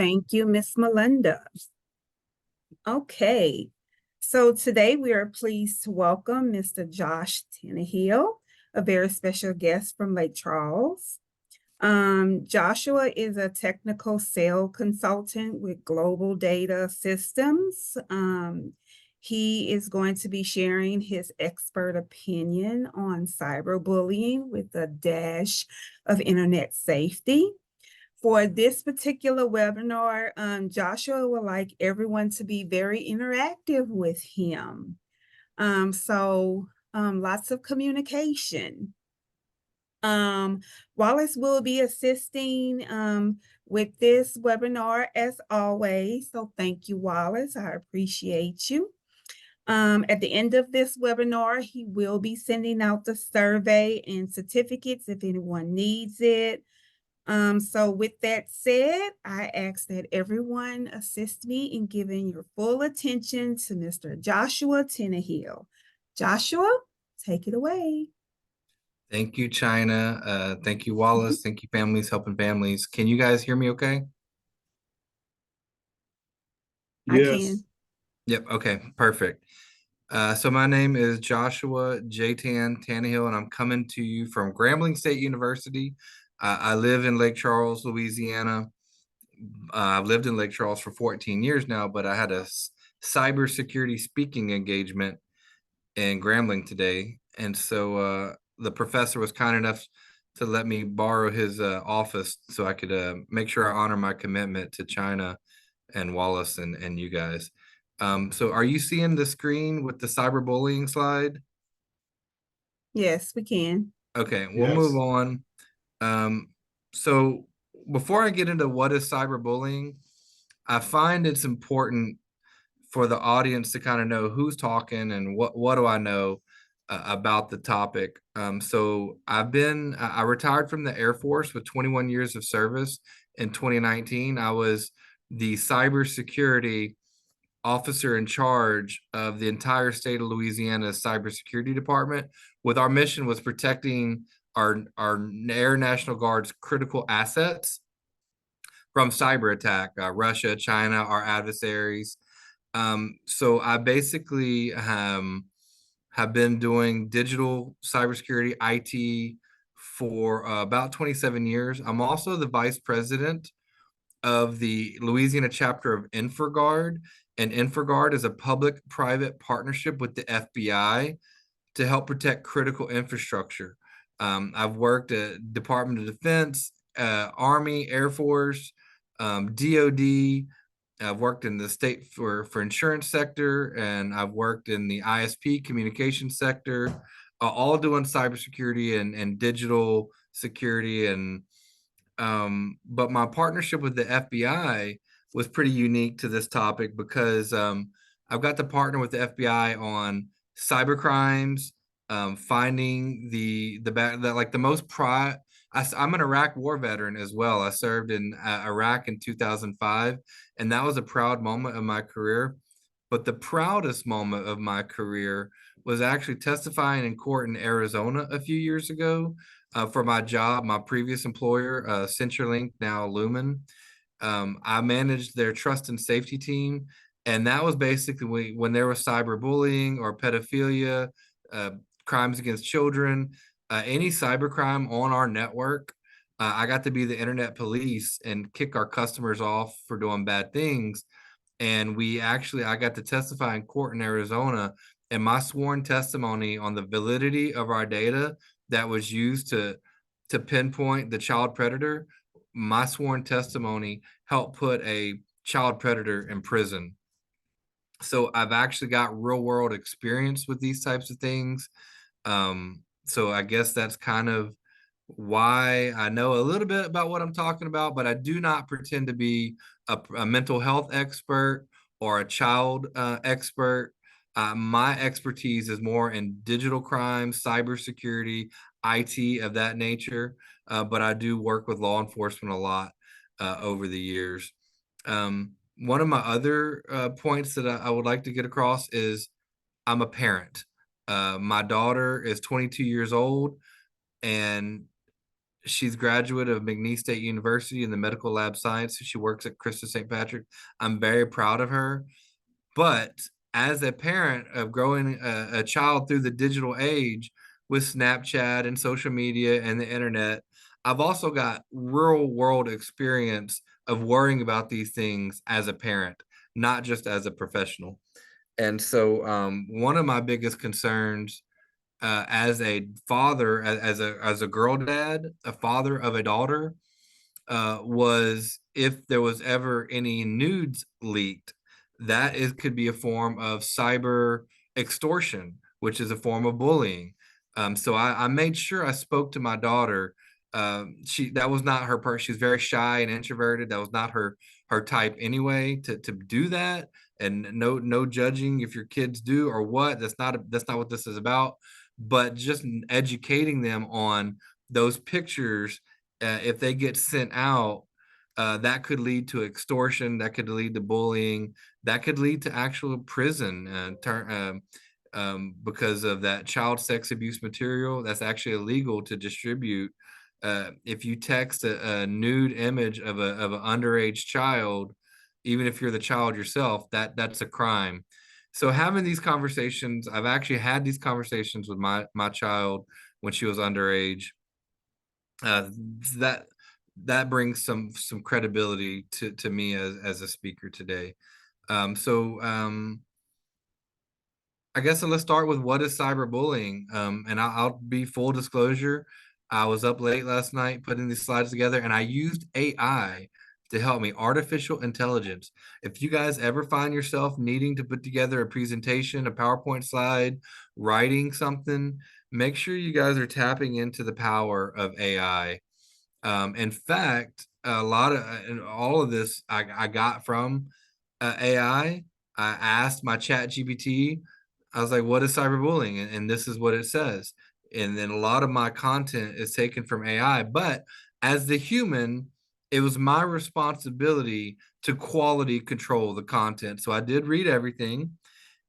Thank you, Miss Melinda. Okay, so today we are pleased to welcome Mr. Josh Tannehill, a very special guest from Lake Charles. Joshua is a technical sales consultant with Global Data Systems. He is going to be sharing his expert opinion on cyberbullying with a dash of internet safety. For this particular webinar, Joshua would like everyone to be very interactive with him. Lots of communication. Wallace will be assisting with this webinar as always. So thank you, Wallace. I appreciate you. At the end of this webinar, he will be sending out the survey and certificates if anyone needs it. So with that said, I ask that everyone assist me in giving your full attention to Mr. Joshua Tannehill. Joshua, take it away. Thank you, China. Thank you, Wallace. Thank you, Families Helping Families. Can you guys hear me okay? I Yes. can. Yep, okay, perfect. So my name is Joshua J. Tannehill, and I'm coming to you from Grambling State University. I live in Lake Charles, Louisiana. I've lived in Lake Charles for 14 years now, but I had a cybersecurity speaking engagement in Grambling today. And so the professor was kind enough to let me borrow his office so I could make sure I honor my commitment to China and Wallace and you guys. So are you seeing the screen with the cyberbullying slide? Yes, we can. Okay, we'll Yes. move on. So before I get into what is cyberbullying, I find it's important for the audience to kind of know who's talking and what do I know about the topic. So I retired from the Air Force with 21 years of service in 2019. I was the cybersecurity officer in charge of the entire state of Louisiana's cybersecurity department, with our mission was protecting our Air National Guard's critical assets from cyber attack, Russia, China, our adversaries. So I basically have been doing digital cybersecurity IT for about 27 years. I'm also the vice president of the Louisiana chapter of InfraGard, and InfraGard is a public-private partnership with the FBI to help protect critical infrastructure. I've worked at Department of Defense, Army, Air Force, DOD. I've worked in the state for insurance sector, and I've worked in the ISP communication sector, all doing cybersecurity and digital security. But my partnership with the FBI was pretty unique to this topic because I've got to partner with the FBI on cyber crimes, finding I'm an Iraq war veteran as well. I served in Iraq in 2005, and that was a proud moment of my career. But the proudest moment of my career was actually testifying in court in Arizona a few years ago for my job, my previous employer, CenturyLink, now Lumen. I managed their trust and safety team, and that was basically when there was cyberbullying or pedophilia, crimes against children, any cybercrime on our network. I got to be the internet police and kick our customers off for doing bad things. And I got to testify in court in Arizona, and my sworn testimony on the validity of our data that was used to pinpoint the child predator, my sworn testimony helped put a child predator in prison. So I've actually got real world experience with these types of things. So I guess that's kind of why I know a little bit about what I'm talking about, but I do not pretend to be a mental health expert or a child expert. My expertise is more in digital crimes, cybersecurity, IT of that nature, but I do work with law enforcement a lot over the years. One of my other points that I would like to get across is I'm a parent. My daughter is 22 years old, and She's graduate of McNeese State University in the medical lab science. She works at Christus St. Patrick. I'm very proud of her. But as a parent of growing a child through the digital age with Snapchat and social media and the internet, I've also got real world experience of worrying about these things as a parent, not just as a professional. And so, one of my biggest concerns as a father, as a girl dad, a father of a daughter, was if there was ever any nudes leaked, that is could be a form of cyber extortion, which is a form of bullying. So I made sure I spoke to my daughter. She that was not her part. She's very shy and introverted. That was not her type anyway to do that. And no judging if your kids do or what. That's not what this is about. But just educating them on those pictures, if they get sent out, that could lead to extortion, that could lead to bullying, that could lead to actual prison, because of that child sex abuse material. That's actually illegal to distribute. If you text a nude image of an underage child, even if you're the child yourself, that's a crime. So having these conversations, I've actually had these conversations with my child when she was underage. uh, that that brings some credibility to me as a speaker today. So I guess let's start with what is cyberbullying. And I'll be full disclosure. I was up late last night putting these slides together, and I used AI to help me, artificial intelligence. If you guys ever find yourself needing to put together a presentation, a PowerPoint slide, writing something, make sure you guys are tapping into the power of AI. In fact, a lot of all of this I got from AI. I asked my chat GPT, I was like, what is cyberbullying? And this is what it says. And then a lot of my content is taken from AI. But as the human, it was my responsibility to quality control the content. So I did read everything,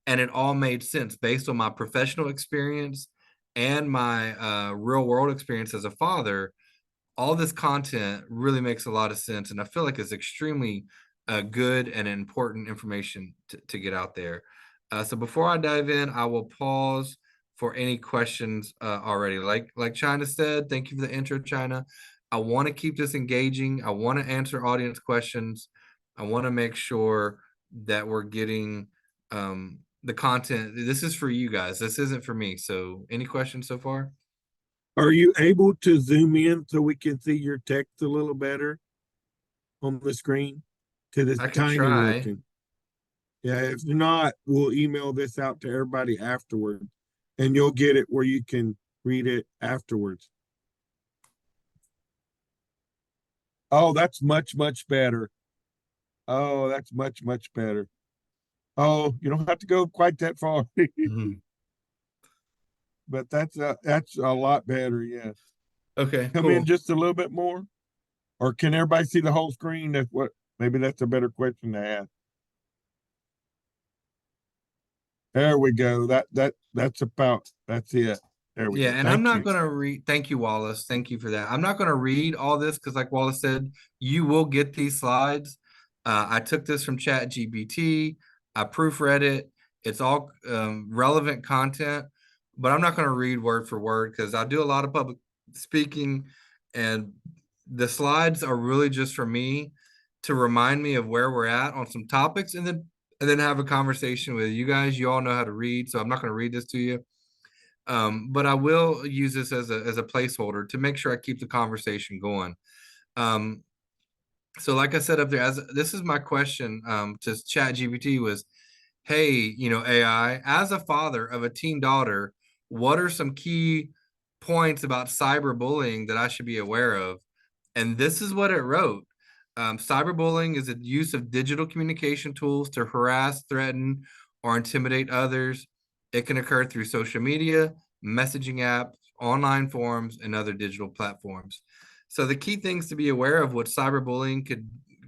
and it all made sense based on my professional experience and my real world experience as a father. All this content really makes a lot of sense, and I feel like it's extremely good and important information to get out there. So before I dive in, I will pause for any questions already. Like China said, thank you for the intro, China. I want to keep this engaging. I want to answer audience questions. I want to make sure that we're getting the content. This is for you guys. This isn't for me. So any questions so far? Are you able to zoom in so we can see your text a little better on the screen? Because it's I can tiny try. looking. Yeah, if not, we'll email this out to everybody afterward and you'll get it where you can read it afterwards. Oh, that's much, much better. Oh, that's much, much better. Oh, you don't have to go quite that far, Mhm. but that's a lot better. Yes. Okay, Come in cool. just a little bit more, or can everybody see the whole screen? That's what, maybe that's a better question to ask. There we go. That's about, that's it. There we Yeah, go. and I'm Thank not you. going to read. Thank you, Wallace. Thank you for that. I'm not going to read all this because, like Wallace said, you will get these slides. I took this from Chat GPT. I proofread it. It's all relevant content, but I'm not going to read word for word because I do a lot of public speaking, and the slides are really just for me to remind me of where we're at on some topics, and then have a conversation with you guys. You all know how to read, so I'm not going to read this to you. But I will use this as a placeholder to make sure I keep the conversation going. Um, so like I said up there, as this is my question to Chat GPT was, hey, AI, as a father of a teen daughter, what are some key points about cyberbullying that I should be aware of? And this is what it wrote. Cyberbullying is the use of digital communication tools to harass, threaten, or intimidate others. It can occur through social media, messaging apps, online forums, and other digital platforms. So the key things to be aware of what cyberbullying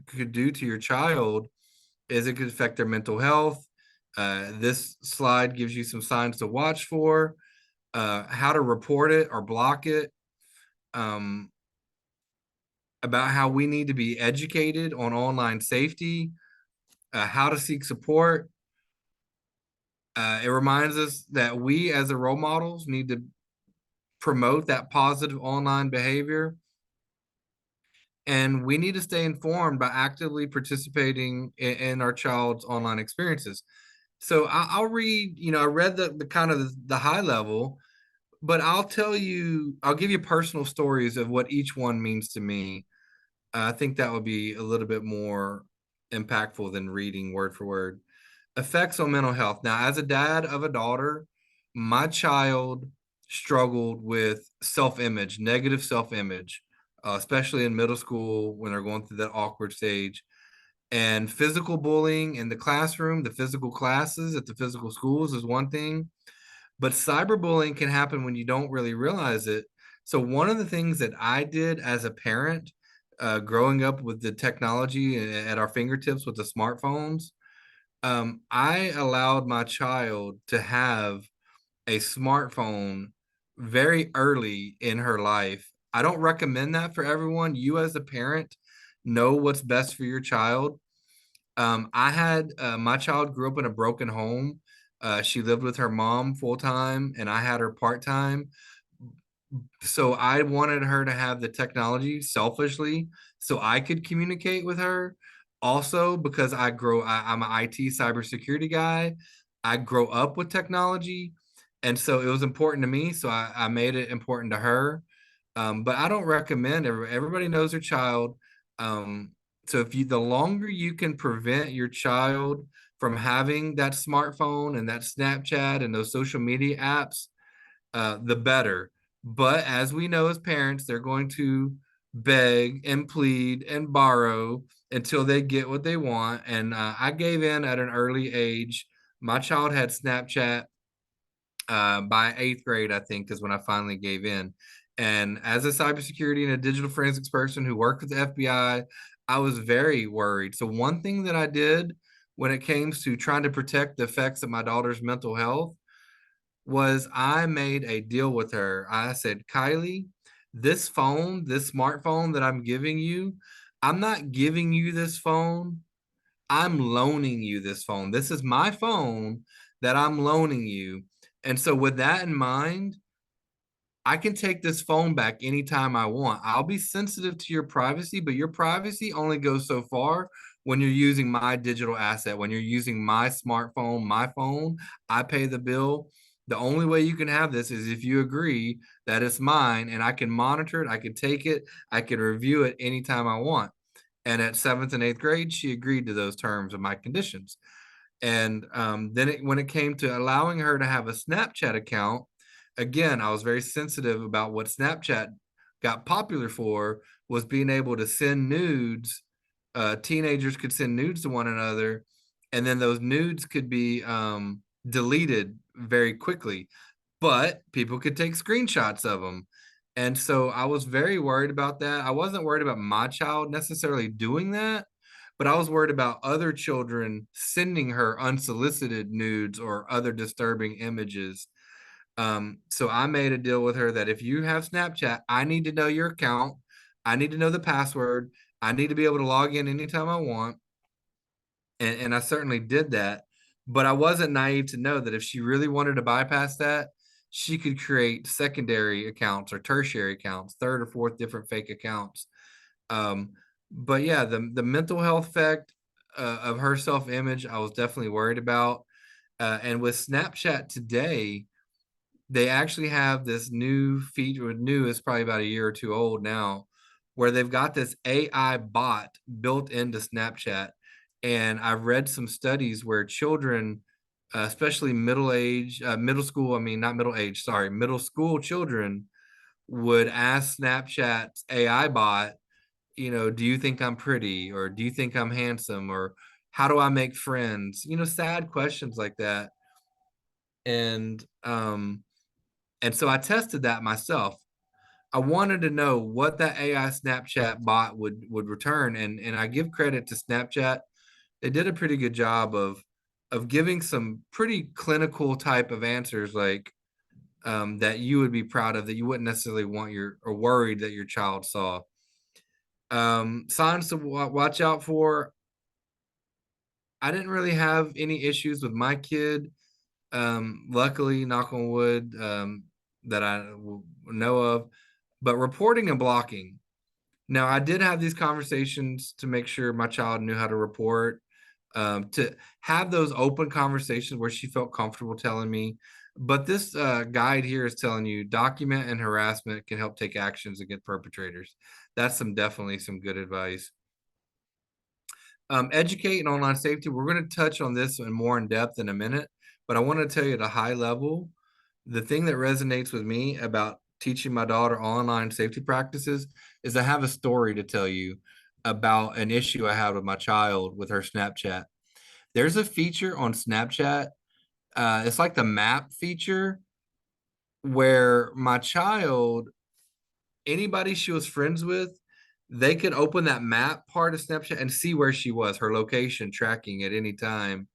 could do to your child is it could affect their mental health. This slide gives you some signs to watch for, how to report it or block it. Um, about how we need to be educated on online safety, how to seek support. It reminds us that we as the role models need to promote that positive online behavior. And we need to stay informed by actively participating in our child's online experiences. So I'll read, I read the kind of the high level, but I'll give you personal stories of what each one means to me. I think that would be a little bit more impactful than reading word for word. Effects on mental health. Now, as a dad of a daughter, my child struggled with self-image, negative self-image, especially in middle school when they're going through that awkward stage. And physical bullying in the classroom, the physical classes at the physical schools is one thing, but cyberbullying can happen when you don't really realize it. So one of the things that I did as a parent, growing up with the technology at our fingertips with the smartphones, I allowed my child to have a smartphone very early in her life. I don't recommend that for everyone. You as a parent know what's best for your child. I had my child grew up in a broken home. She lived with her mom full time, and I had her part time. So I wanted her to have the technology selfishly so I could communicate with her. Also, because I'm an IT cybersecurity guy, I grow up with technology. And so it was important to me. So I made it important to her. But I don't recommend everybody knows their child. Um, so the longer you can prevent your child from having that smartphone and that Snapchat and those social media apps, the better. But as we know as parents, they're going to beg and plead and borrow until they get what they want. And I gave in at an early age. My child had Snapchat by eighth grade, I think, is when I finally gave in. And as a cybersecurity and a digital forensics person who worked with the FBI, I was very worried. So one thing that I did when it came to trying to protect the effects of my daughter's mental health was I made a deal with her. I said, Kylie, this phone, this smartphone that I'm giving you, I'm not giving you this phone. I'm loaning you this phone. This is my phone that I'm loaning you. And so, with that in mind, I can take this phone back anytime I want. I'll be sensitive to your privacy, but your privacy only goes so far when you're using my digital asset, when you're using my smartphone, my phone, I pay the bill. The only way you can have this is if you agree that it's mine and I can monitor it, I can take it, I can review it anytime I want. And at seventh and eighth grade, she agreed to those terms of my conditions. And when it came to allowing her to have a Snapchat account, again, I was very sensitive about what Snapchat got popular for was being able to send nudes. Teenagers could send nudes to one another, and then those nudes could be deleted very quickly. But people could take screenshots of them. And so I was very worried about that. I wasn't worried about my child necessarily doing that, but I was worried about other children sending her unsolicited nudes or other disturbing images. So I made a deal with her that if you have Snapchat, I need to know your account. I need to know the password. I need to be able to log in anytime I want. And I certainly did that. But I wasn't naive to know that if she really wanted to bypass that, she could create secondary accounts or tertiary accounts, third or fourth different fake accounts. Um, but yeah, the mental health effect of her self-image, I was definitely worried about. And with Snapchat today, they actually have this new feature. New is probably about a year or two old now, where they've got this AI bot built into Snapchat. And I've read some studies where children, especially middle school, I mean, not middle age, sorry, middle school children would ask Snapchat's AI bot, do you think I'm pretty? Or do you think I'm handsome? Or how do I make friends? Sad questions like that. And so I tested that myself. I wanted to know what that AI Snapchat bot would return. And I give credit to Snapchat. They did a pretty good job of giving some pretty clinical type of answers, like that you would be proud of, that you wouldn't necessarily want or worried that your child saw. Signs to watch out for. I didn't really have any issues with my kid. Luckily, knock on wood, that I know of, but reporting and blocking. Now, I did have these conversations to make sure my child knew how to report, to have those open conversations where she felt comfortable telling me. But this guide here is telling you document and harassment can help take actions against perpetrators. That's definitely some good advice. Educate and online safety. We're going to touch on this in more in depth in a minute, but I want to tell you at a high level, the thing that resonates with me about teaching my daughter online safety practices is I have a story to tell you about an issue I had with my child with her Snapchat. There's a feature on Snapchat. It's like the map feature where my child, anybody she was friends with, they could open that map part of Snapchat and see where she was, her location tracking at any time.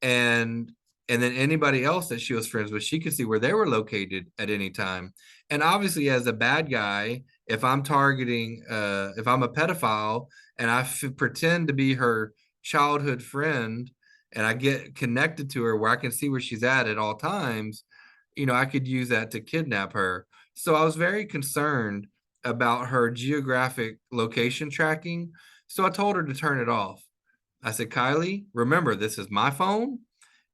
And then anybody else that she was friends with, she could see where they were located at any time. And obviously, as a bad guy, if I'm targeting, if I'm a pedophile and I pretend to be her childhood friend and I get connected to her where I can see where she's at all times, I could use that to kidnap her. So I was very concerned about her geographic location tracking. So I told her to turn it off. I said, Kylie, remember, this is my phone,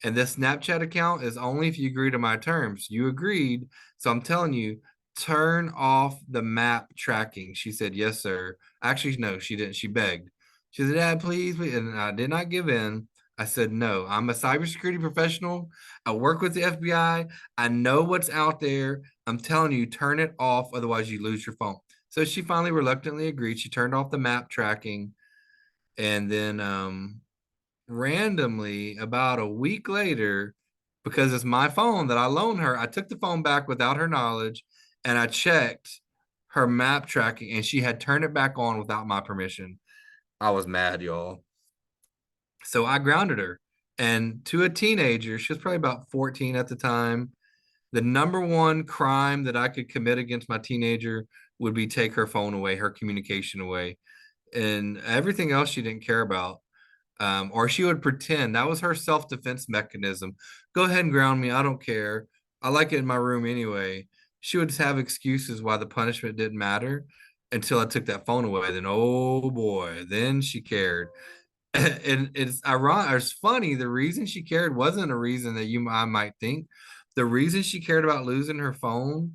and this Snapchat account is only if you agree to my terms. You agreed. So I'm telling you, turn off the map tracking. She said, yes, sir. Actually, no, she didn't. She begged. She said, Dad, please, please. And I did not give in. I said, no, I'm a cybersecurity professional. I work with the FBI. I know what's out there. I'm telling you, turn it off. Otherwise, you lose your phone. So she finally reluctantly agreed. She turned off the map tracking. And then randomly, about a week later, because it's my phone that I loaned her, I took the phone back without her knowledge and I checked her map tracking and she had turned it back on without my permission. I was mad, y'all. So I grounded her. And to a teenager, she was probably about 14 at the time. The number one crime that I could commit against my teenager would be take her phone away, her communication away, and everything else she didn't care about. Or she would pretend that was her self-defense mechanism. Go ahead and ground me. I don't care. I like it in my room anyway. She would have excuses why the punishment didn't matter until I took that phone away. Then, oh boy, then she cared. And it's ironic, it's funny. The reason she cared wasn't a reason that I might think. The reason she cared about losing her phone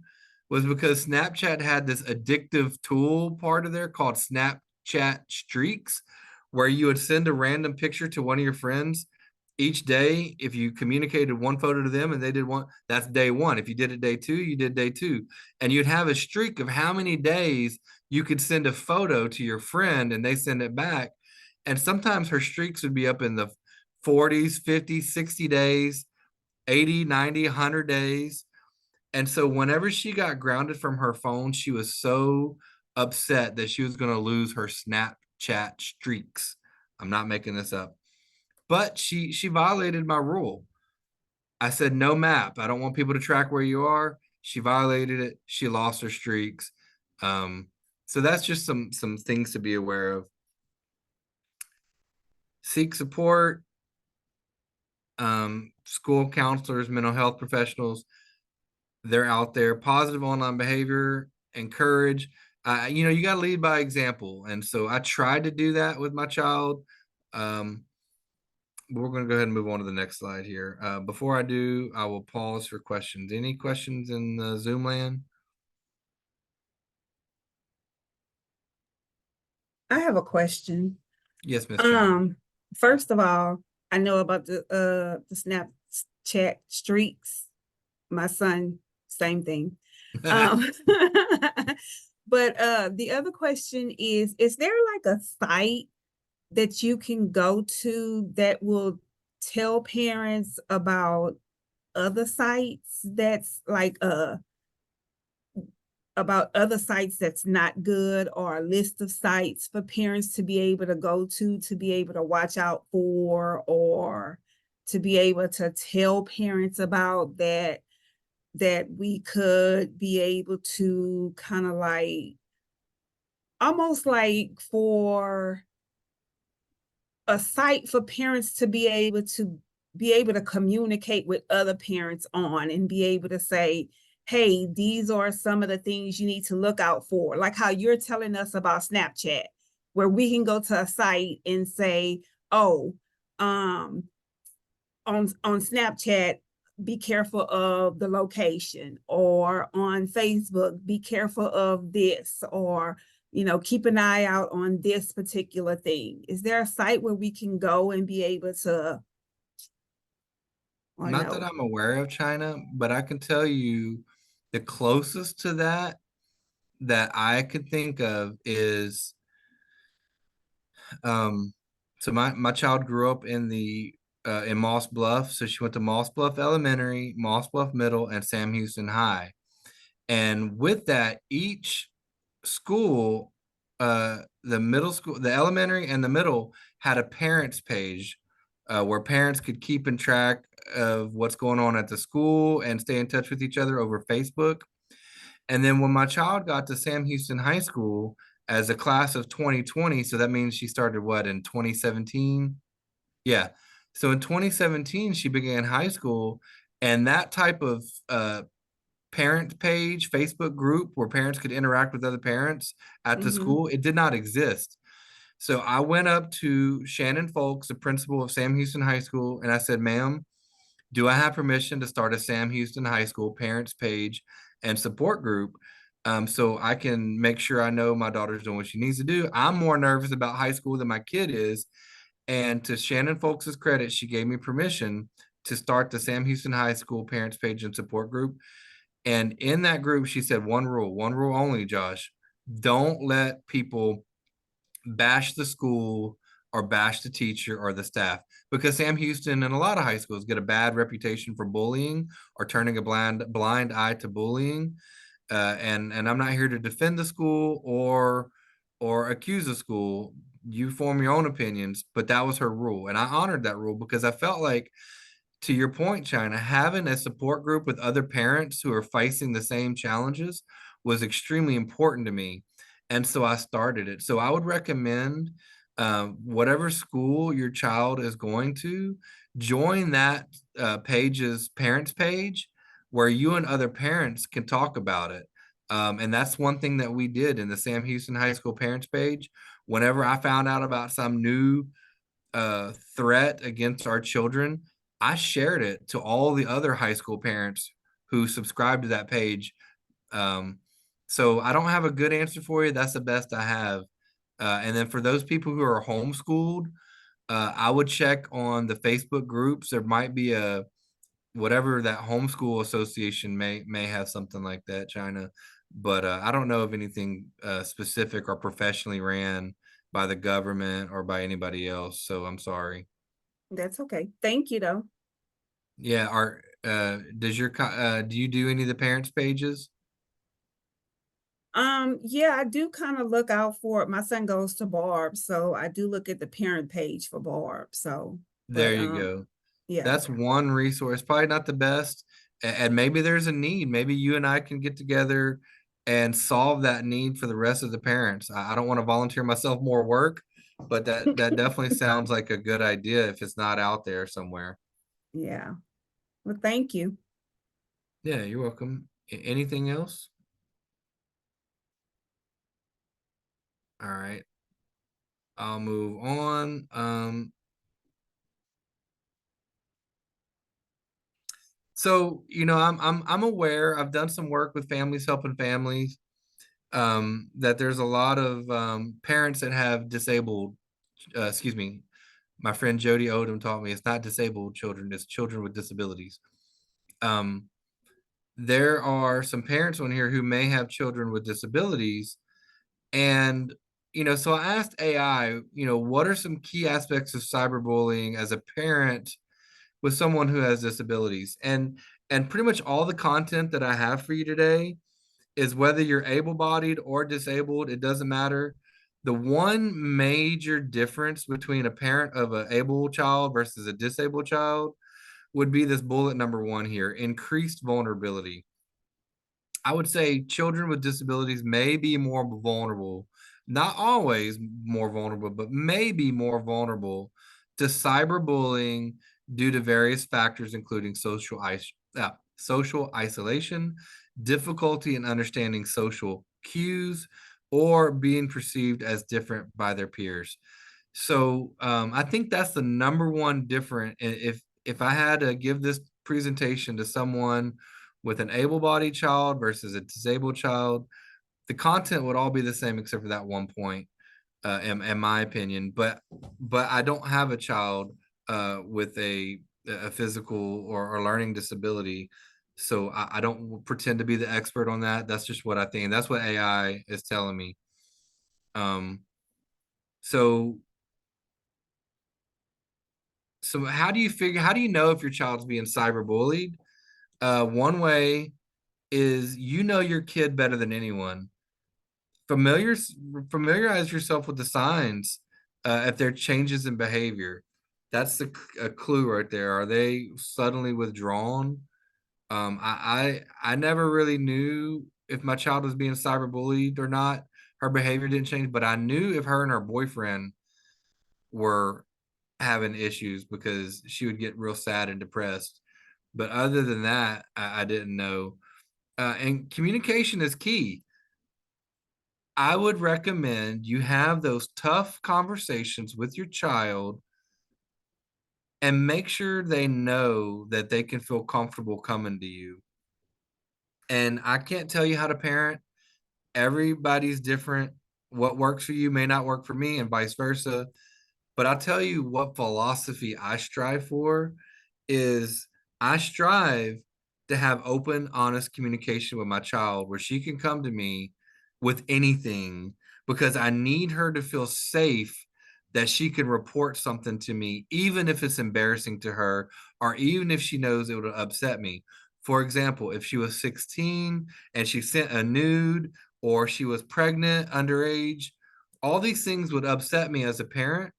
was because Snapchat had this addictive tool part of there called Snapchat Streaks, where you would send a random picture to one of your friends each day. If you communicated one photo to them and they did one, that's day one. If you did it day two, you did day two. And you'd have a streak of how many days you could send a photo to your friend and they send it back. And sometimes her streaks would be up in the 40s, 50s, 60 days, 80, 90, 100 days. And so whenever she got grounded from her phone, she was so upset that she was going to lose her Snapchat streaks. I'm not making this up. But she violated my rule. I said no map. I don't want people to track where you are. She violated it. She lost her streaks. So that's just some things to be aware of. Seek support. School counselors, mental health professionals, they're out there. Positive online behavior, encourage. You got to lead by example. And so I tried to do that with my child. We're going to go ahead and move on to the next slide here. Before I do, I will pause for questions. Any questions in the Zoom land? I have a question. Yes, Ms. Jones. First of all, I know about the Snapchat streaks. My son, same thing. But the other question is there like a site that you can go to that will tell parents about other sites that's like about other sites that's not good, or a list of sites for parents to be able to go to be able to watch out for, or to be able to tell parents about that we could be able to kind of like almost like for a site for parents to be able to communicate with other parents on and be able to say, hey, these are some of the things you need to look out for, like how you're telling us about Snapchat, where we can go to a site and say, oh, on Snapchat, be careful of the location, or on Facebook, be careful of this, or keep an eye out on this particular thing. Is there a site where we can go and be able to, or Not that no? I'm aware of, China, but I can tell you the closest to that that I could think of is so my child grew up in Moss Bluff, so she went to Moss Bluff Elementary, Moss Bluff Middle, and Sam Houston High. And with that, each school, the middle school, the elementary and the middle had a parents page where parents could keep in track of what's going on at the school and stay in touch with each other over Facebook. And then when my child got to Sam Houston High School as a class of 2020, so that means she started what in 2017? Yeah. So in 2017, she began high school, and that type of parent page, Facebook group where parents could interact with other parents at the Mm-hmm. school, it did not exist. So I went up to Shannon Folks, the principal of Sam Houston High School, and I said, ma'am, do I have permission to start a Sam Houston High School parents page and support group so I can make sure I know my daughter's doing what she needs to do? I'm more nervous about high school than my kid is. And to Shannon Folks' credit, she gave me permission to start the Sam Houston High School parents page and support group. And in that group, she said one rule only, Josh. Don't let people bash the school or bash the teacher or the staff, because Sam Houston and a lot of high schools get a bad reputation for bullying or turning a blind eye to bullying. And I'm not here to defend the school or accuse the school. You form your own opinions, but that was her rule, and I honored that rule because I felt like, to your point, China, having a support group with other parents who are facing the same challenges was extremely important to me. And so I started it. So I would recommend whatever school your child is going to, join that page's parents page where you and other parents can talk about it. And that's one thing that we did in the Sam Houston High School parents page. Whenever I found out about some new threat against our children, I shared it to all the other high school parents who subscribed to that page. Um, so I don't have a good answer for you. That's the best I have. And then for those people who are homeschooled, I would check on the Facebook groups. There might be a whatever that homeschool association may have something like that, China. But I don't know of anything specific or professionally ran by the government or by anybody else. So I'm sorry. That's okay. Thank you, though. Yeah. Do you do any of the parents pages? Yeah, I do kind of look out for it. My son goes to Barb, so I do look at the parent page for Barb. So, There but you go. yeah, That's one resource, probably not the best. And maybe there's a need. Maybe you and I can get together and solve that need for the rest of the parents. I don't want to volunteer myself more work, but that definitely sounds like a good idea if it's not out there somewhere. yeah. Well, thank you. Yeah, you're welcome. Anything else? All right. I'll move on. So I'm aware. I've done some work with families helping families. That there's a lot of parents that have disabled. Excuse me. My friend Jody Odom taught me it's not disabled children; it's children with disabilities. Um, there are some parents on here who may have children with disabilities, and so I asked AI, what are some key aspects of cyberbullying as a parent with someone who has disabilities, and pretty much all the content that I have for you today is whether you're able-bodied or disabled, it doesn't matter. The one major difference between a parent of an able child versus a disabled child would be this bullet number one here: increased vulnerability. I would say children with disabilities may be more vulnerable not always more vulnerable, but maybe more vulnerable to cyberbullying due to various factors, including social isolation, difficulty in understanding social cues, or being perceived as different by their peers. So I think that's the number one difference. If I had to give this presentation to someone with an able-bodied child versus a disabled child, the content would all be the same except for that one point, in my opinion. But I don't have a child with a physical or learning disability, so I don't pretend to be the expert on that. That's just what I think. And that's what AI is telling me. Um, so so how do you know if your child's being cyberbullied? One way is your kid better than anyone. Familiar Familiarize yourself with the signs if there are changes in behavior. That's a clue right there. Are they suddenly withdrawn? I never really knew if my child was being cyberbullied or not. Her behavior didn't change, but I knew if her and her boyfriend were having issues because she would get real sad and depressed. But other than that, I didn't know. And communication is key. I would recommend you have those tough conversations with your child and make sure they know that they can feel comfortable coming to you. And I can't tell you how to parent. Everybody's different. What works for you may not work for me, and vice versa. But I'll tell you what philosophy I strive for is I strive to have open, honest communication with my child where she can come to me with anything because I need her to feel safe that she can report something to me, even if it's embarrassing to her, or even if she knows it will upset me. For example, if she was 16 and she sent a nude, or she was pregnant, underage, all these things would upset me as a parent,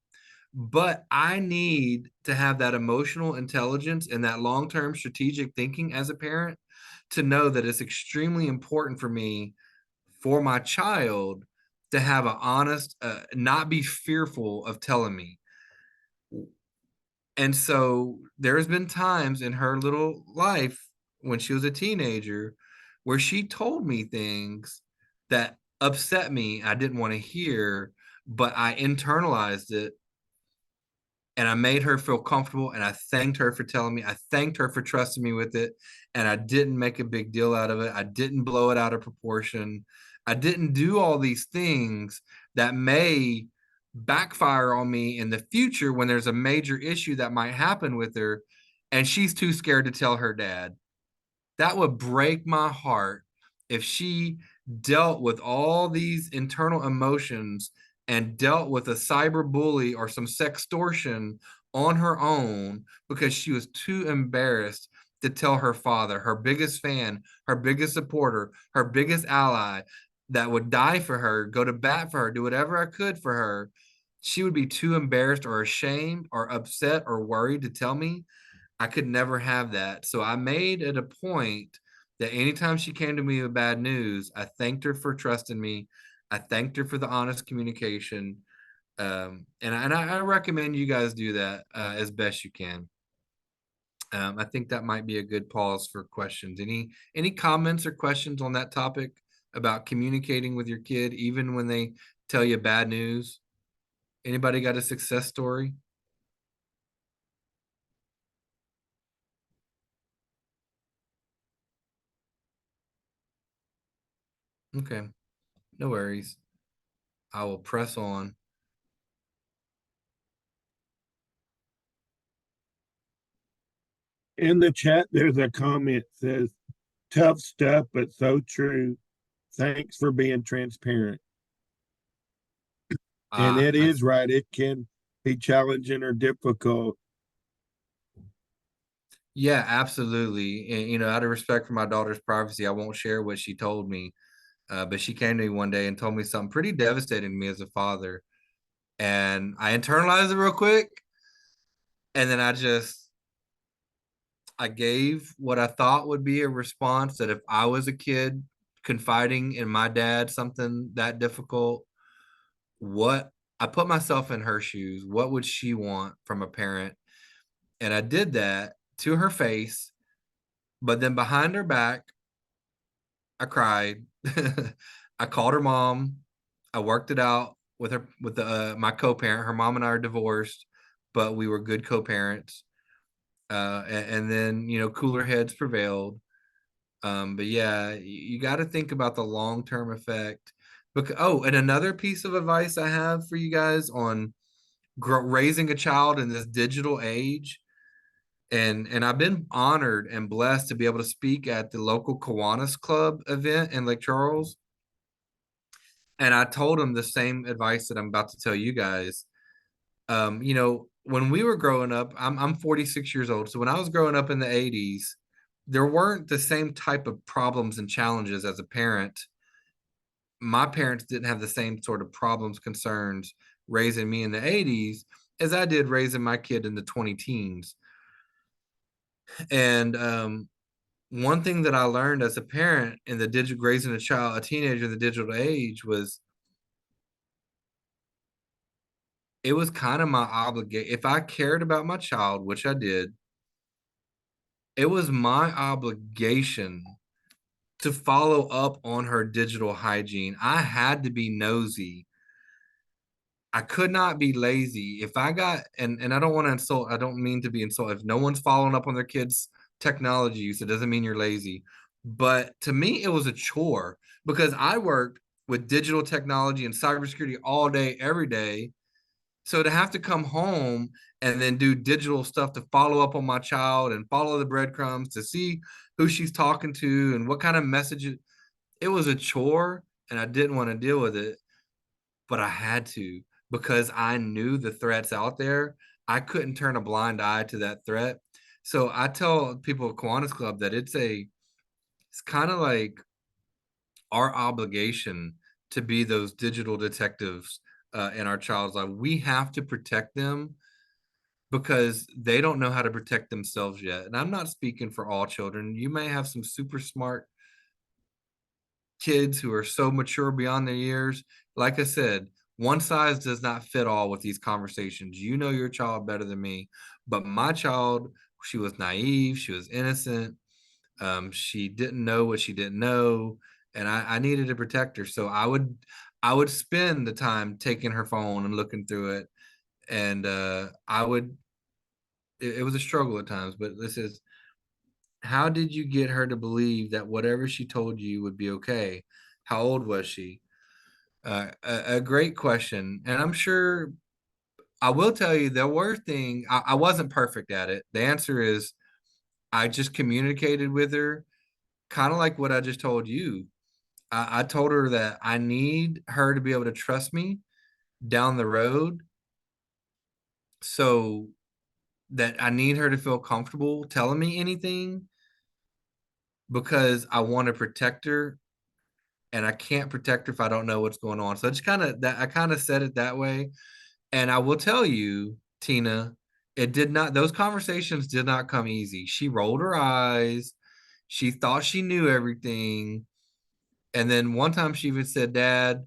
but I need to have that emotional intelligence and that long-term strategic thinking as a parent to know that it's extremely important for me, for my child, to have an honest, not be fearful of telling me. And so there's been times in her little life when she was a teenager where she told me things that upset me. I didn't want to hear, but I internalized it and I made her feel comfortable, and I thanked her for telling me. I thanked her for trusting me with it, and I didn't make a big deal out of it. I didn't blow it out of proportion. I didn't do all these things that may backfire on me in the future when there's a major issue that might happen with her and she's too scared to tell her dad. That would break my heart if she dealt with all these internal emotions and dealt with a cyber bully or some sextortion on her own because she was too embarrassed to tell her father, her biggest fan, her biggest supporter, her biggest ally, that would die for her, go to bat for her, do whatever I could for her. She would be too embarrassed or ashamed or upset or worried to tell me. I could never have that. So I made it a point that anytime she came to me with bad news, I thanked her for trusting me. I thanked her for the honest communication. And I recommend you guys do that as best you can. I think that might be a good pause for questions. Any comments or questions on that topic about communicating with your kid, even when they tell you bad news? Anybody got a success story? Okay, no worries. I will press on. In the chat, there's a comment that says, tough stuff, but so true. Thanks for being transparent. And it I is right. It can be challenging or difficult. Yeah, absolutely. And, out of respect for my daughter's privacy, I won't share what she told me. But she came to me one day and told me something pretty devastating to me as a father. And I internalized it real quick. And then I gave what I thought would be a response that if I was a kid confiding in my dad something that difficult, what I put myself in her shoes. What would she want from a parent? And I did that to her face, but then behind her back, I cried. I called her mom. I worked it out with her, with my co-parent. Her mom and I are divorced, but we were good co-parents. And then, you know, cooler heads prevailed. But yeah, you got to think about the long-term effect. Oh, and another piece of advice I have for you guys on raising a child in this digital age, and I've been honored and blessed to be able to speak at the local Kiwanis Club event in Lake Charles. And I told them the same advice that I'm about to tell you guys. You know, when we were growing up, I'm 46 years old. So when I was growing up in the 80s, there weren't the same type of problems and challenges as a parent. My parents didn't have the same sort of problems, concerns raising me in the 80s as I did raising my kid in the 20 teens. And one thing that I learned as a parent in the digital, raising a teenager in the digital age, was it was kind of my obligation. If I cared about my child, which I did, it was my obligation to follow up on her digital hygiene. I had to be nosy. I could not be lazy. If I got, and I don't want to insult, I don't mean to be insulted. If no one's following up on their kids' technology use, it doesn't mean you're lazy. But to me, it was a chore because I worked with digital technology and cybersecurity all day, every day. So to have to come home and then do digital stuff to follow up on my child and follow the breadcrumbs to see who she's talking to and what kind of messages, it was a chore and I didn't want to deal with it, but I had to because I knew the threats out there. I couldn't turn a blind eye to that threat. So I tell people at Kiwanis Club that it's kind of like our obligation to be those digital detectives in our child's life. We have to protect them because they don't know how to protect themselves yet. And I'm not speaking for all children. You may have some super smart kids who are so mature beyond their years. Like I said, one size does not fit all with these conversations. You know your child better than me, but my child, she was naive, she was innocent, she didn't know what she didn't know, and I needed to protect her. So I would spend the time taking her phone and looking through it, and it was a struggle at times. But this is, how did you get her to believe that whatever she told you would be okay? How old was she? A great question, and I'm sure I will tell you there were things I wasn't perfect at it. The answer is I just communicated with her kind of like what I just told you. I told her that I need her to be able to trust me down the road, so that I need her to feel comfortable telling me anything because I want to protect her and I can't protect her if I don't know what's going on. So it's kind of that I kind of said it that way. And I will tell you, Tina, it did not, those conversations did not come easy. She rolled her eyes. She thought she knew everything. And then one time she even said, Dad,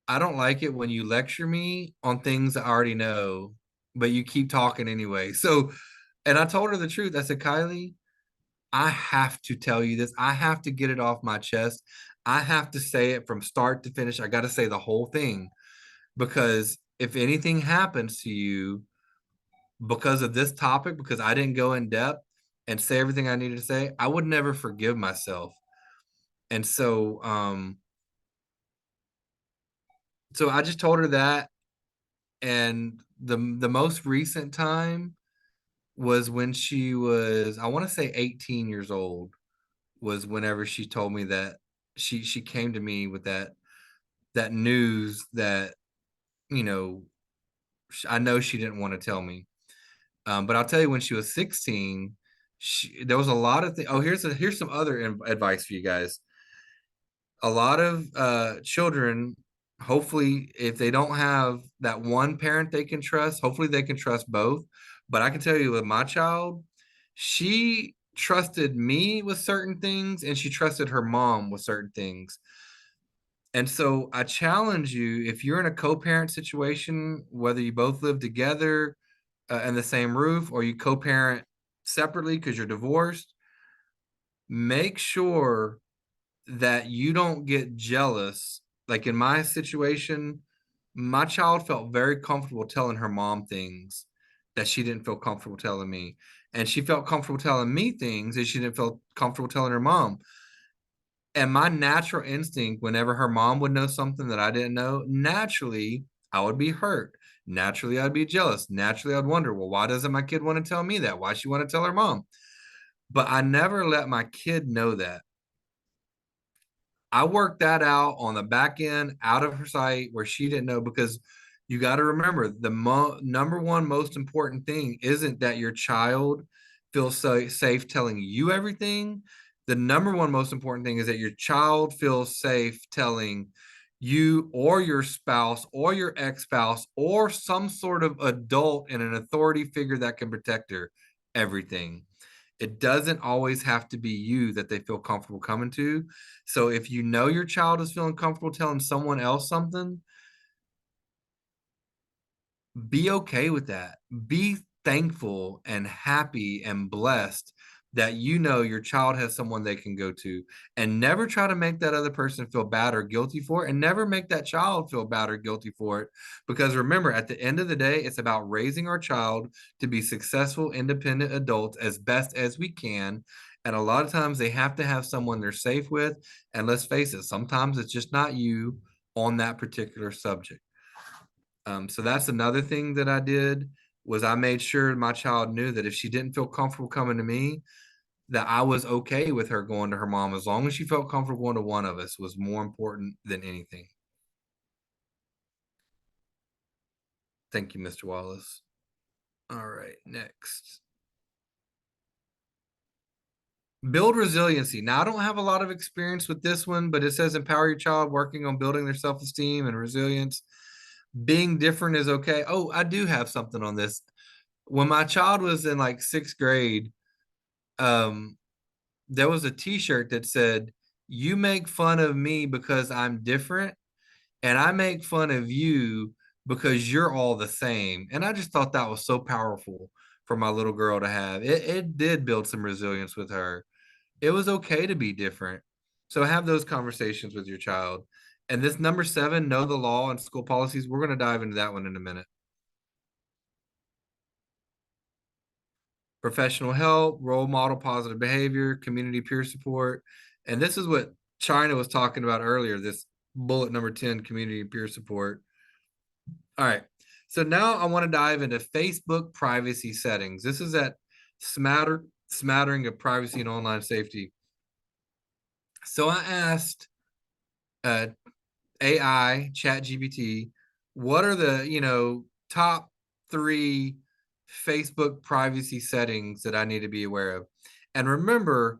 I don't like it when you lecture me on things I already know, but you keep talking anyway. So, and I told her the truth. I said, Kylie, I have to tell you this. I have to get it off my chest. I have to say it from start to finish. I got to say the whole thing because if anything happens to you because of this topic, because I didn't go in depth and say everything I needed to say, I would never forgive myself. And so I just told her that. And the most recent time was when she was, I want to say 18 years old, was whenever she told me that she came to me with that news that, you know, I know she didn't want to tell me. But I'll tell you, when she was 16, there was a lot of things. Oh, here's some other advice for you guys. A lot of children, hopefully, if they don't have that one parent they can trust, hopefully they can trust both. But I can tell you with my child, she trusted me with certain things and she trusted her mom with certain things. And so I challenge you, if you're in a co-parent situation, whether you both live together in the same roof or you co-parent separately because you're divorced, make sure that you don't get jealous. Like in my situation, my child felt very comfortable telling her mom things that she didn't feel comfortable telling me. And she felt comfortable telling me things that she didn't feel comfortable telling her mom. And my natural instinct, whenever her mom would know something that I didn't know, naturally I would be hurt. Naturally, I'd be jealous. Naturally, I'd wonder, well, why doesn't my kid want to tell me that? Why she want to tell her mom? But I never let my kid know that. I worked that out on the back end, out of her sight, where she didn't know, because you got to remember the number one most important thing isn't that your child feels so safe telling you everything. The number one most important thing is that your child feels safe telling you or your spouse or your ex-spouse or some sort of adult and an authority figure that can protect her everything. It doesn't always have to be you that they feel comfortable coming to. So if you know your child is feeling comfortable telling someone else something, be okay with that. Be thankful and happy and blessed that you know your child has someone they can go to, and never try to make that other person feel bad or guilty for it, and never make that child feel bad or guilty for it. Because remember, at the end of the day, it's about raising our child to be successful, independent adults as best as we can. And a lot of times they have to have someone they're safe with. And let's face it, sometimes it's just not you on that particular subject. So that's another thing that I did, was I made sure my child knew that if she didn't feel comfortable coming to me, that I was okay with her going to her mom. As long as she felt comfortable going to one of us was more important than anything. Thank you, Mr. Wallace. All right, next. Build resiliency. Now, I don't have a lot of experience with this one, but it says empower your child working on building their self-esteem and resilience. Being different is okay. Oh, I do have something on this. When my child was in like 6th grade, there was a t-shirt that said, "You make fun of me because I'm different, and I make fun of you because you're all the same." And I just thought that was so powerful for my little girl to have. It did build some resilience with her. It was okay to be different. So have those conversations with your child. And this number 7, know the law and school policies, we're going to dive into that one in a minute. Professional help, role model positive behavior, community peer support. And this is what China was talking about earlier, this bullet number 10, community peer support. All right. So now I want to dive into Facebook privacy settings. This is that smattering of privacy and online safety. So I asked AI, ChatGPT, what are the, top 3 Facebook privacy settings that I need to be aware of? And remember,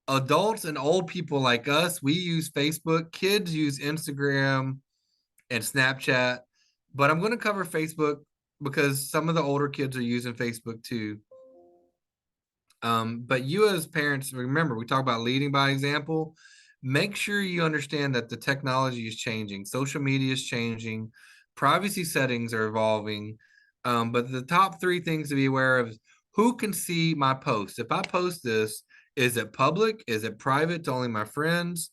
adults and old people like us, we use Facebook. Kids use Instagram and Snapchat. But I'm going to cover Facebook because some of the older kids are using Facebook too. But you as parents, remember, we talk about leading by example. Make sure you understand that the technology is changing. Social media is changing. Privacy settings are evolving. But the top 3 things to be aware of is, who can see my post? If I post this, is it public? Is it private to only my friends?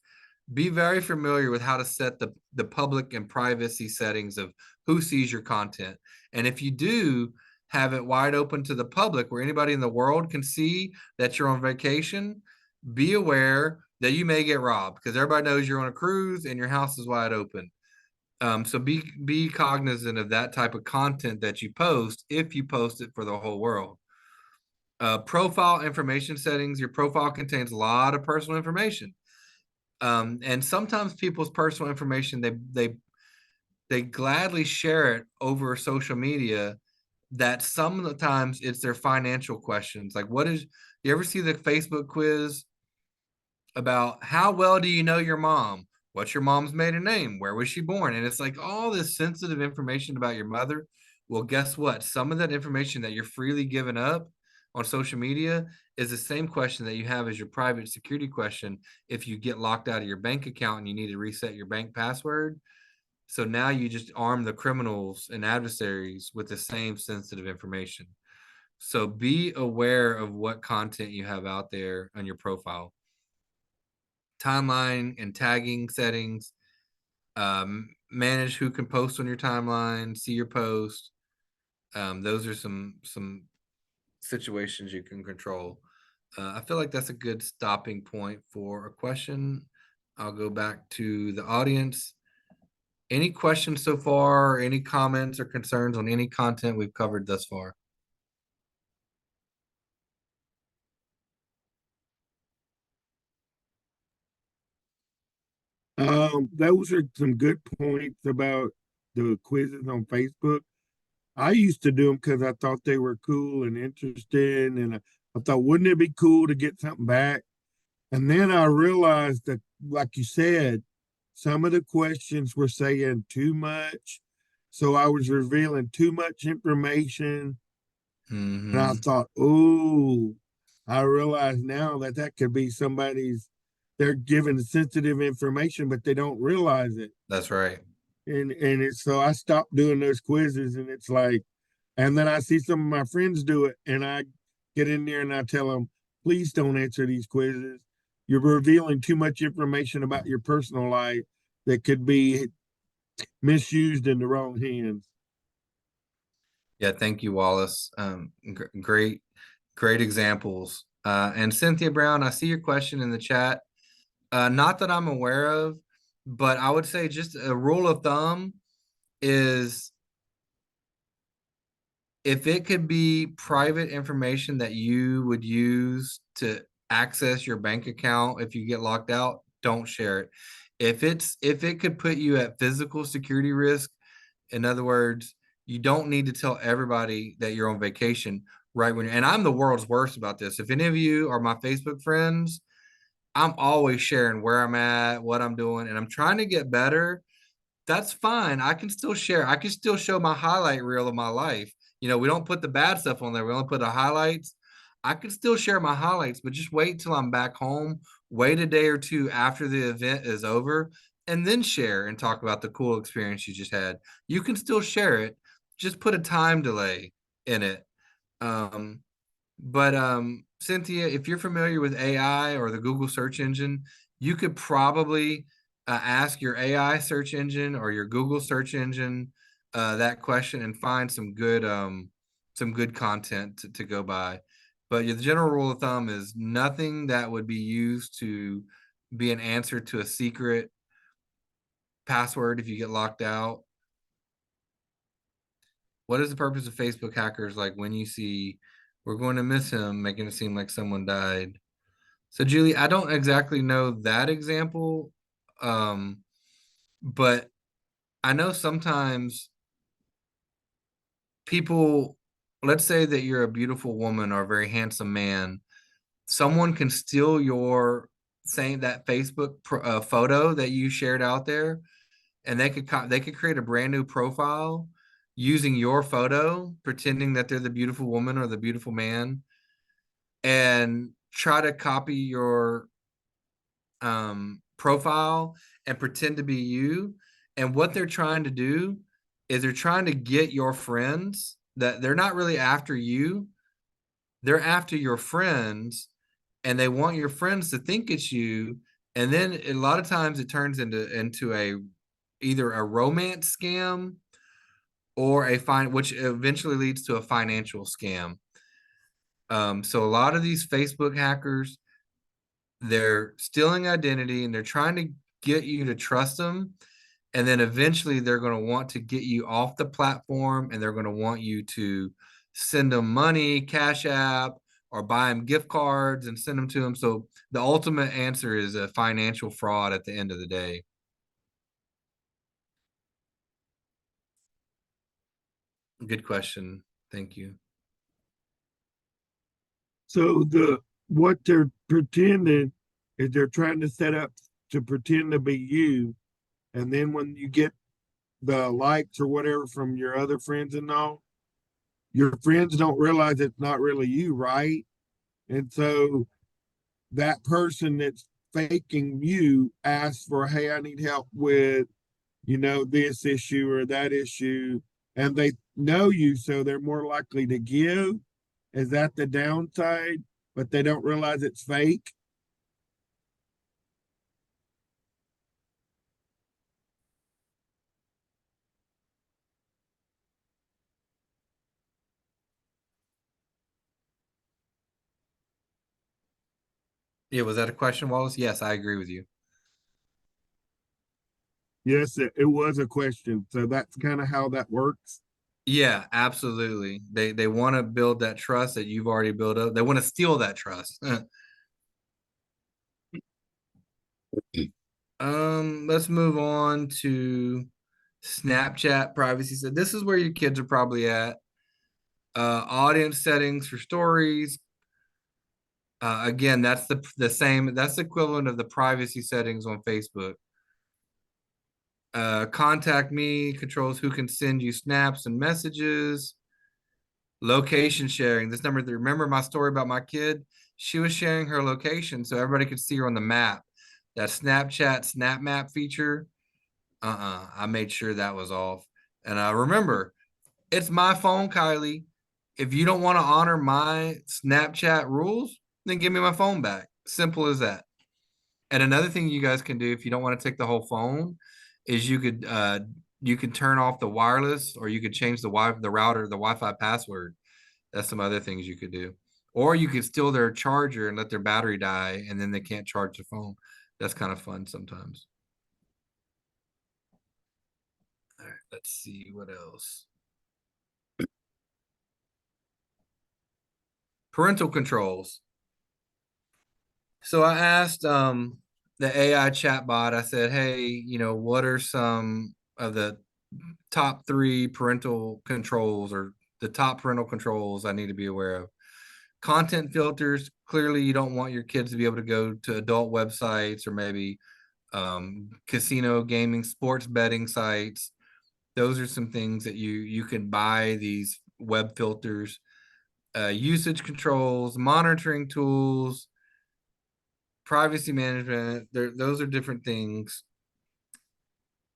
Be very familiar with how to set the public and privacy settings of who sees your content. And if you do have it wide open to the public where anybody in the world can see that you're on vacation, be aware that you may get robbed, because everybody knows you're on a cruise and your house is wide open. So be cognizant of that type of content that you post, if you post it for the whole world. Profile information settings. Your profile contains a lot of personal information. And sometimes people's personal information, they gladly share it over social media, that some of the times it's their financial questions. Like, you ever see the Facebook quiz about how well do you know your mom? What's your mom's maiden name? Where was she born? And it's like all this sensitive information about your mother. Well, guess what? Some of that information that you're freely giving up on social media is the same question that you have as your private security question if you get locked out of your bank account and you need to reset your bank password. So now you just arm the criminals and adversaries with the same sensitive information. So be aware of what content you have out there on your profile. Timeline and tagging settings. Manage who can post on your timeline, see your post. Those are some situations you can control. I feel like that's a good stopping point for a question. I'll go back to the audience. Any questions so far? Any comments or concerns on any content we've covered thus far? Those are some good points about the quizzes on Facebook. I used to do them because I thought they were cool and interesting, and I thought, wouldn't it be cool to get something back? And then I realized that, like you said, some of the questions were saying too much. So I was revealing too much information. And I Mm-hmm. thought, oh, I realize now that that could be somebody's, they're giving sensitive information, but they don't realize it. That's right. And it's so I stopped doing those quizzes, and it's like, and then I see some of my friends do it, and I get in there and I tell them, please don't answer these quizzes. You're revealing too much information about your personal life that could be misused in the wrong hands. Yeah, thank you, Wallace. Great, great examples. And Cynthia Brown, I see your question in the chat. Not that I'm aware of, but I would say just a rule of thumb is if it could be private information that you would use to access your bank account if you get locked out, don't share it. If it could put you at physical security risk, in other words, you don't need to tell everybody that you're on vacation right when, and I'm the world's worst about this. If any of you are my Facebook friends, I'm always sharing where I'm at, what I'm doing, and I'm trying to get better. That's fine. I can still share. I can still show my highlight reel of my life. You know, we don't put the bad stuff on there. We only put the highlights. I can still share my highlights, but just wait till I'm back home. Wait a day or two after the event is over, and then share and talk about the cool experience you just had. You can still share it. Just put a time delay in it. Um, but Cynthia, if you're familiar with AI or the Google search engine, you could probably ask your AI search engine or your Google search engine that question and find some good content to go by. But the general rule of thumb is nothing that would be used to be an answer to a secret password if you get locked out. What is the purpose of Facebook hackers like when you see we're going to miss him, making it seem like someone died? So Julie, I don't exactly know that example, but I know sometimes people, let's say that you're a beautiful woman or a very handsome man, someone can steal your saying that Facebook photo that you shared out there, and they could create a brand new profile using your photo, pretending that they're the beautiful woman or the beautiful man, and try to copy your profile and pretend to be you. And what they're trying to do is they're trying to get your friends, that they're not really after you, they're after your friends, and they want your friends to think it's you. And then a lot of times it turns into a either a romance scam or which eventually leads to a financial scam. So a lot of these Facebook hackers, they're stealing identity and they're trying to get you to trust them. And then eventually they're going to want to get you off the platform, and they're going to want you to send them money, Cash App, or buy them gift cards and send them to them. So the ultimate answer is a financial fraud at the end of the day. Good question. Thank you. So what they're pretending is they're trying to set up to pretend to be you. And then when you get the likes or whatever from your other friends and all, your friends don't realize it's not really you, right? And so that person that's faking you asks for, hey, I need help with, this issue or that issue, and they know you, so they're more likely to give. Is that the downside? But they don't realize it's fake. Yeah, was that a question, Wallace? Yes, I agree with you. Yes, it was a question. So that's kind of how that works. Yeah, absolutely. They want to build that trust that you've already built up. They want to steal that trust. Let's move on to Snapchat privacy. So this is where your kids are probably at. Audience settings for stories. Again, that's the same. That's the equivalent of the privacy settings on Facebook. Contact me controls who can send you snaps and messages. Location sharing. This number, remember my story about my kid? She was sharing her location so everybody could see her on the map. That Snapchat Snap Map feature, I made sure that was off. And remember, it's my phone, Kylie. If you don't want to honor my Snapchat rules, then give me my phone back. Simple as that. And another thing you guys can do if you don't want to take the whole phone is you can turn off the wireless, or you could change the router, the Wi-Fi password. That's some other things you could do. Or you could steal their charger and let their battery die, and then they can't charge the phone. That's kind of fun sometimes. All right, let's see what else. Parental controls. So I asked the AI chatbot, I said, hey, what are some of the top 3 parental controls, or the top parental controls I need to be aware of? Content filters. Clearly, you don't want your kids to be able to go to adult websites, or maybe casino, gaming, sports betting sites. Those are some things that you can buy, these web filters. Usage controls, monitoring tools, privacy management. Those are different things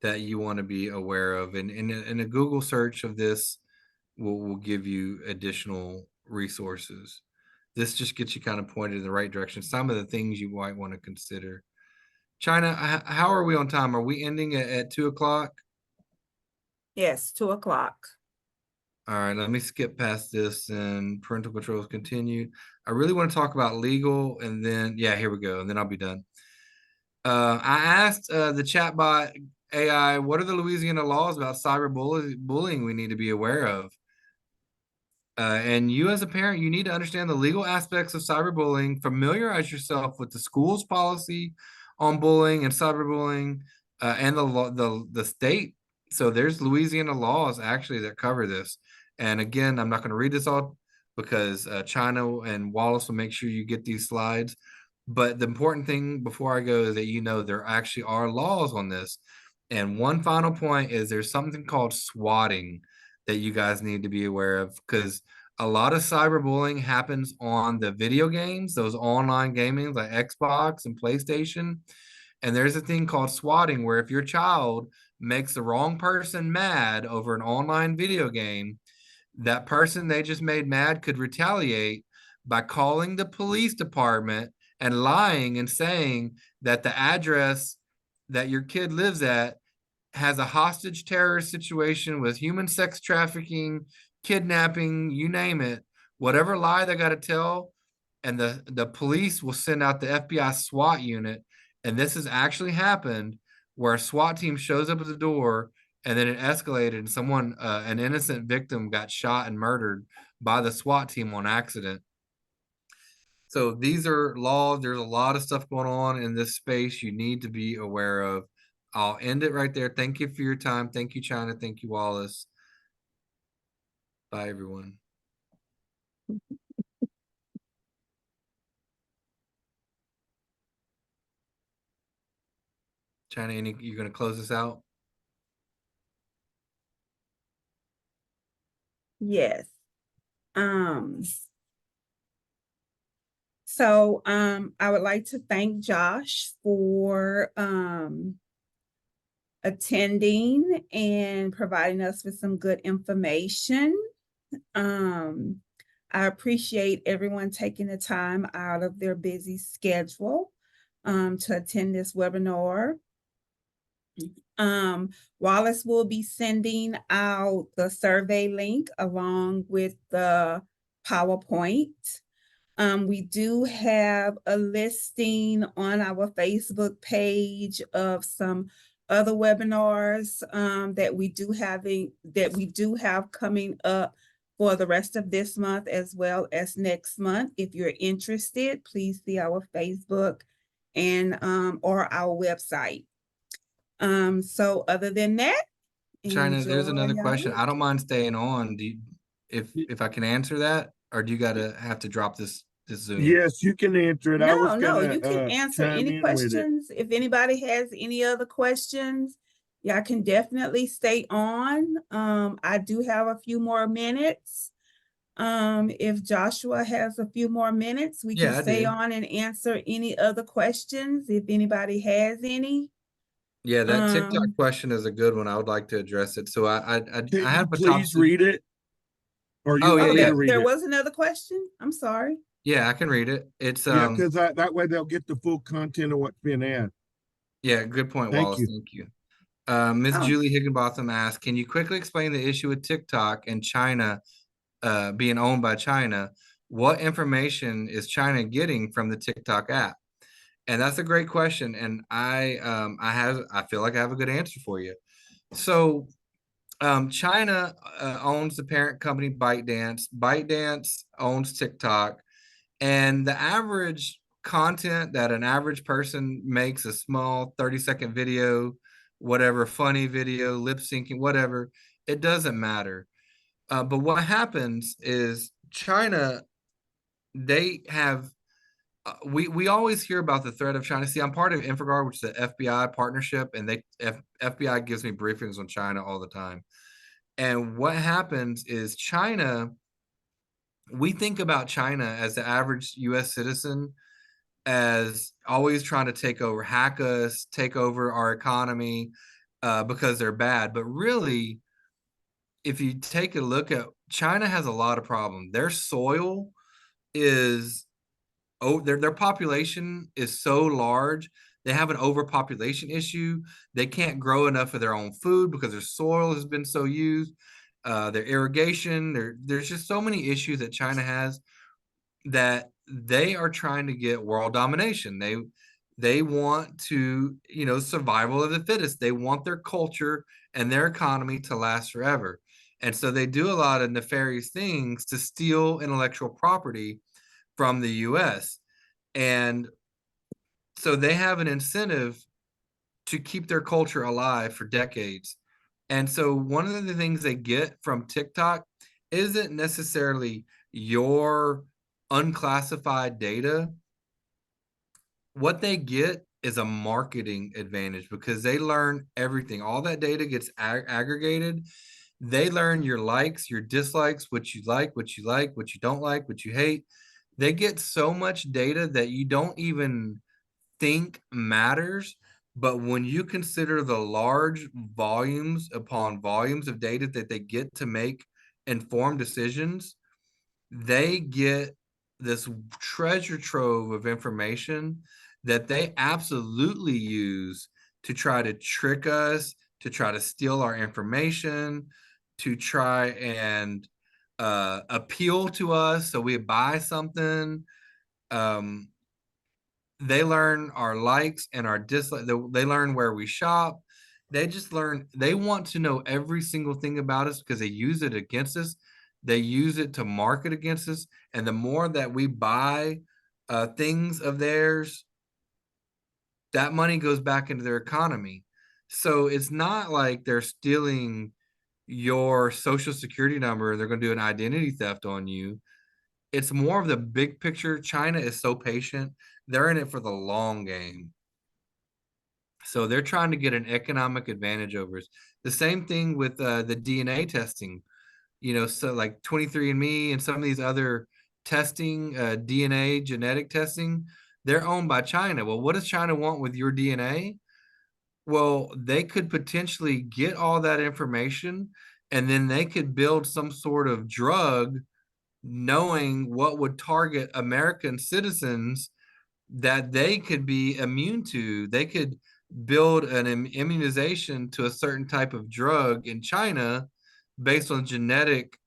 that you want to be aware of. And in a Google search of this will give you additional resources. This just gets you kind of pointed in the right direction. Some of the things you might want to consider. China, how are we on time? Are we ending at 2 o'clock? Yes, 2 o'clock. All right, let me skip past this, and parental controls continued. I really want to talk about legal, and then, yeah, here we go, and then I'll be done. I asked the chatbot AI, what are the Louisiana laws about cyberbullying we need to be aware of? And you, as a parent, you need to understand the legal aspects of cyberbullying, familiarize yourself with the school's policy on bullying and cyberbullying, and the state. So there's Louisiana laws actually that cover this. And again, I'm not going to read this all because China and Wallace will make sure you get these slides. But the important thing before I go is that there actually are laws on this. And one final point is there's something called swatting that you guys need to be aware of, because a lot of cyberbullying happens on the video games, those online gaming like Xbox and PlayStation. And there's a thing called swatting, where if your child makes the wrong person mad over an online video game, that person they just made mad could retaliate by calling the police department and lying and saying that the address that your kid lives at has a hostage terrorist situation with human sex trafficking, kidnapping, you name it, whatever lie they got to tell. And the police will send out the FBI SWAT unit. And this has actually happened, where a SWAT team shows up at the door, and then it escalated, and an innocent victim got shot and murdered by the SWAT team on accident. So these are laws. There's a lot of stuff going on in this space you need to be aware of. I'll end it right there. Thank you for your time. Thank you, China. Thank you, Wallace. Bye, everyone. China, you going to close this out? Yes. Um, I would like to thank Josh for attending and providing us with some good information. I appreciate everyone taking the time out of their busy schedule to attend this webinar. Wallace will be sending out the survey link along with the PowerPoint. We do have a listing on our Facebook page of some other webinars that we do have coming up for the rest of this month as well as next month. If you're interested, please see our Facebook and or our website. So other than that, China, there's another question. enjoy. I don't mind staying on. If I can answer that, or do you gotta have to drop this Zoom? Yes, you can answer it. I was No, gonna you can answer chime any in with it. questions. If anybody has any other questions, y'all can definitely stay on. I do have a few more minutes. If Joshua has a few more minutes, we can Yeah, I stay do. on and answer any other questions if anybody has any. Yeah, that TikTok Um, question is a good one. I would like to address it. So Can I you have a top. please read it? Or you Oh yeah, want oh, me to yeah, read there it? was another question. I'm sorry. yeah. I can read it. It's Yeah, because that way they'll get the full content of what's being asked. yeah. Good point, Thank Wallace. you. Thank you. Miss Oh, Julie Higginbotham asked, can you quickly explain the issue with TikTok and China being owned by China? What information is China getting from the TikTok app? And that's a great question. And I feel like I have a good answer for you. So China owns the parent company ByteDance. ByteDance owns TikTok, and the average content that an average person makes, a small 30-second video, whatever, funny video, lip syncing, whatever, it doesn't matter. But what happens is China, they have we always hear about the threat of China. See, I'm part of InfraGard, which is the FBI partnership, and FBI gives me briefings on China all the time. And what happens is China, we think about China as the average US citizen as always trying to take over, hack us, take over our economy because they're bad. But really, if you take a look at China has a lot of problems. Their soil is their population is so large. They have an overpopulation issue. They can't grow enough of their own food because their soil has been so used. Their irrigation, there's just so many issues that China has that they are trying to get world domination. They want to, survival of the fittest. They want their culture and their economy to last forever. And so they do a lot of nefarious things to steal intellectual property from the US. And so they have an incentive to keep their culture alive for decades. And so one of the things they get from TikTok isn't necessarily your unclassified data. What they get is a marketing advantage because they learn everything. All that data gets aggregated. They learn your likes, your dislikes, what you like, what you don't like, what you hate. They get so much data that you don't even think matters. But when you consider the large volumes upon volumes of data that they get to make informed decisions, they get this treasure trove of information that they absolutely use to try to trick us, to try to steal our information, to try and appeal to us so we buy something. Um, they learn our likes and our dislikes. They learn where we shop. They just learn, they want to know every single thing about us because they use it against us. They use it to market against us. And the more that we buy things of theirs, that money goes back into their economy. So it's not like they're stealing your social security number and they're going to do an identity theft on you. It's more of the big picture. China is so patient. They're in it for the long game. So they're trying to get an economic advantage over us. The same thing with the DNA testing. so like 23andMe and some of these other testing, DNA genetic testing, they're owned by China. Well, what does China want with your DNA? Well, they could potentially get all that information, and then they could build some sort of drug knowing what would target American citizens that they could be immune to. They could build an immunization to a certain type of drug in China based on genetic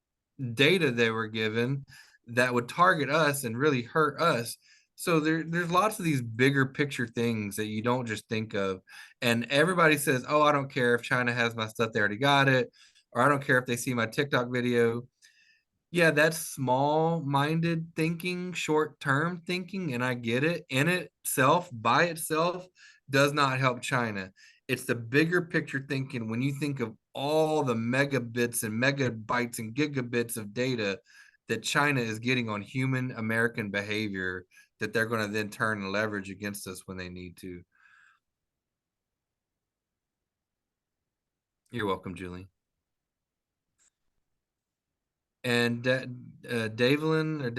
data they were given that would target us and really hurt us. So there's lots of these bigger picture things that you don't just think of. And everybody says, oh, I don't care if China has my stuff, they already got it. Or I don't care if they see my TikTok video. Yeah, that's small-minded thinking, short-term thinking, and I get it. In itself, by itself, does not help China. It's the bigger picture thinking when you think of all the megabits and megabytes and gigabits of data that China is getting on human American behavior that they're going to then turn and leverage against us when they need to. You're welcome, Julie. And Devlin, I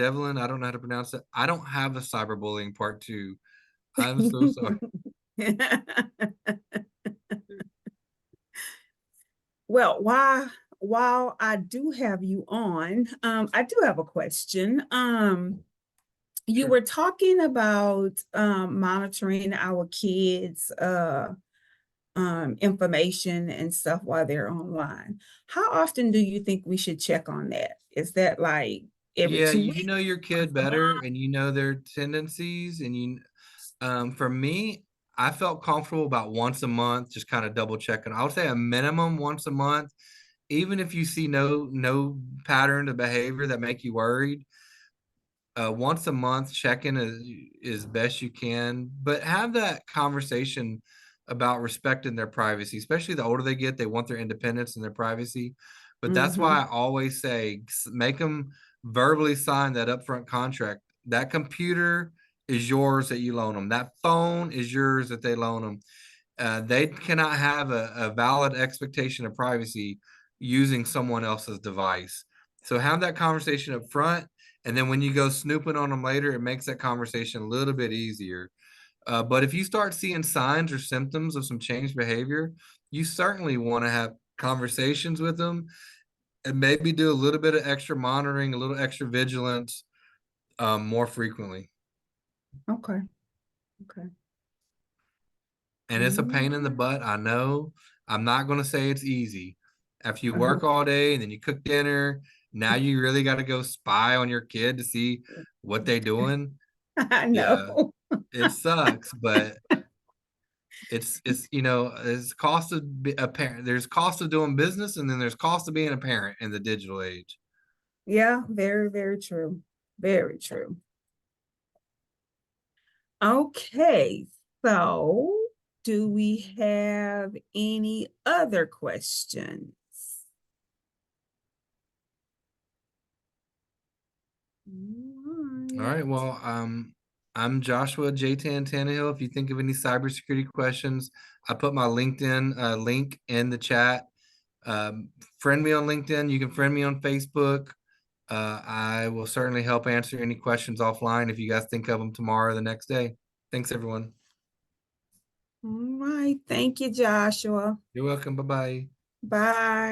don't know how to pronounce it. I don't have a cyberbullying part 2. I'm so sorry. Well, while I do have you on, I do have a question. You Sure. were talking about monitoring our kids' information and stuff while they're online. How often do you think we should check on that? Is that like every Yeah, 2 you weeks? know your kid better and you know their tendencies and for me, I felt comfortable about once a month, just kind of double checking. I would say a minimum once a month, even if you see no pattern of behavior that make you worried. Once a month check-in is best you can, but have that conversation about respecting their privacy. Especially the older they get, they want their independence and their privacy. But that's why I always say make them verbally sign that upfront contract. That computer is yours that you loan them. That phone is yours that they loan them. They cannot have a valid expectation of privacy using someone else's device. So have that conversation up front, and then when you go snooping on them later, it makes that conversation a little bit easier. But if you start seeing signs or symptoms of some changed behavior, you certainly want to have conversations with them and maybe do a little bit of extra monitoring, a little extra vigilance more frequently. Okay. And it's a pain in the butt. I know. I'm not going to say it's easy. After you work all day and then you cook dinner, now you really got to go spy on your kid to see what they're doing. I Yeah, know. it sucks, but it's there's cost of a parent. There's cost of doing business, and then there's cost of being a parent in the digital age. Yeah, very, very true. Very true. Okay, so do we have any other questions? All right. Well, I'm Joshua J10 Tannehill. If you think of any cybersecurity questions, I put my LinkedIn link in the chat. Friend me on LinkedIn. You can friend me on Facebook. I will certainly help answer any questions offline if you guys think of them tomorrow or the next day. Thanks, everyone. All right. Thank you, Joshua. You're welcome. Bye-bye. Bye.